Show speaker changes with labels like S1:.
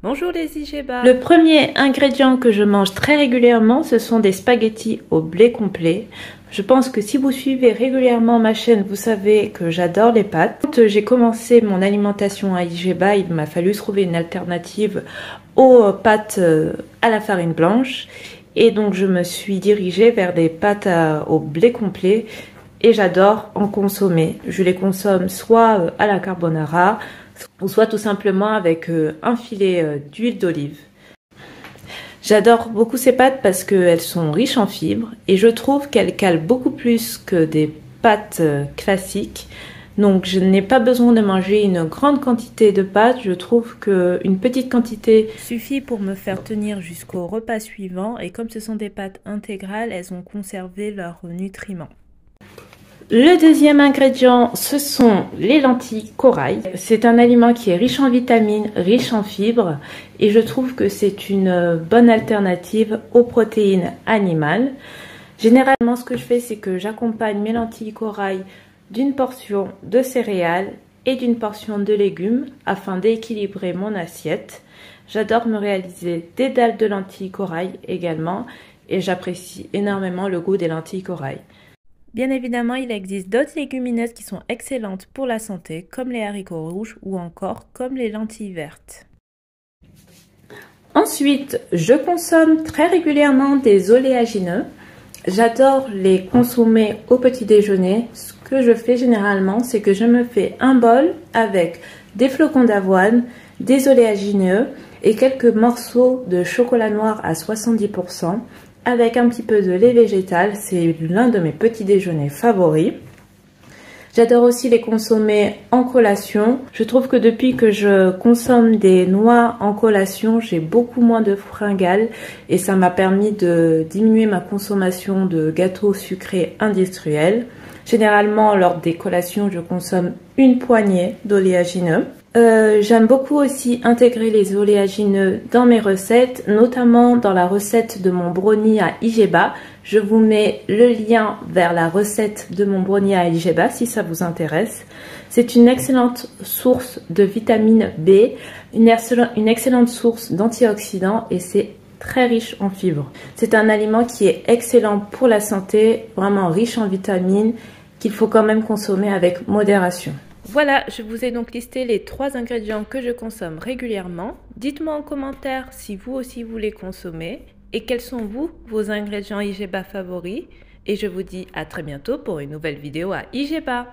S1: Bonjour les IGBA.
S2: Le premier ingrédient que je mange très régulièrement, ce sont des spaghettis au blé complet. Je pense que si vous suivez régulièrement ma chaîne, vous savez que j'adore les pâtes. Quand j'ai commencé mon alimentation à IGBA, il m'a fallu trouver une alternative aux pâtes à la farine blanche. Et donc je me suis dirigée vers des pâtes au blé complet et j'adore en consommer. Je les consomme soit à la carbonara, ou soit tout simplement avec un filet d'huile d'olive. J'adore beaucoup ces pâtes parce qu'elles sont riches en fibres et je trouve qu'elles calent beaucoup plus que des pâtes classiques. Donc je n'ai pas besoin de manger une grande quantité de pâtes, je trouve qu'une petite quantité
S1: suffit pour me faire tenir jusqu'au repas suivant et comme ce sont des pâtes intégrales, elles ont conservé leurs nutriments.
S2: Le deuxième ingrédient, ce sont les lentilles corail. C'est un aliment qui est riche en vitamines, riche en fibres et je trouve que c'est une bonne alternative aux protéines animales. Généralement, ce que je fais, c'est que j'accompagne mes lentilles corail d'une portion de céréales et d'une portion de légumes afin d'équilibrer mon assiette. J'adore me réaliser des dalles de lentilles corail également et j'apprécie énormément le goût des lentilles corail.
S1: Bien évidemment, il existe d'autres légumineuses qui sont excellentes pour la santé, comme les haricots rouges ou encore comme les lentilles vertes.
S2: Ensuite, je consomme très régulièrement des oléagineux. J'adore les consommer au petit déjeuner. Ce que je fais généralement, c'est que je me fais un bol avec des flocons d'avoine, des oléagineux et quelques morceaux de chocolat noir à 70%. Avec un petit peu de lait végétal, c'est l'un de mes petits déjeuners favoris. J'adore aussi les consommer en collation. Je trouve que depuis que je consomme des noix en collation, j'ai beaucoup moins de fringales et ça m'a permis de diminuer ma consommation de gâteaux sucrés industriels. Généralement, lors des collations, je consomme une poignée d'oléagineux. J'aime beaucoup aussi intégrer les oléagineux dans mes recettes, notamment dans la recette de mon brownie à IGBA. Je vous mets le lien vers la recette de mon brownie à IGBA si ça vous intéresse. C'est une excellente source de vitamine B, une excellente source d'antioxydants et c'est très riche en fibres. C'est un aliment qui est excellent pour la santé, vraiment riche en vitamines, qu'il faut quand même consommer avec modération.
S1: Voilà, je vous ai donc listé les 3 ingrédients que je consomme régulièrement. Dites-moi en commentaire si vous aussi vous les consommez et quels sont vos ingrédients IGBA favoris. Et je vous dis à très bientôt pour une nouvelle vidéo à IGBA.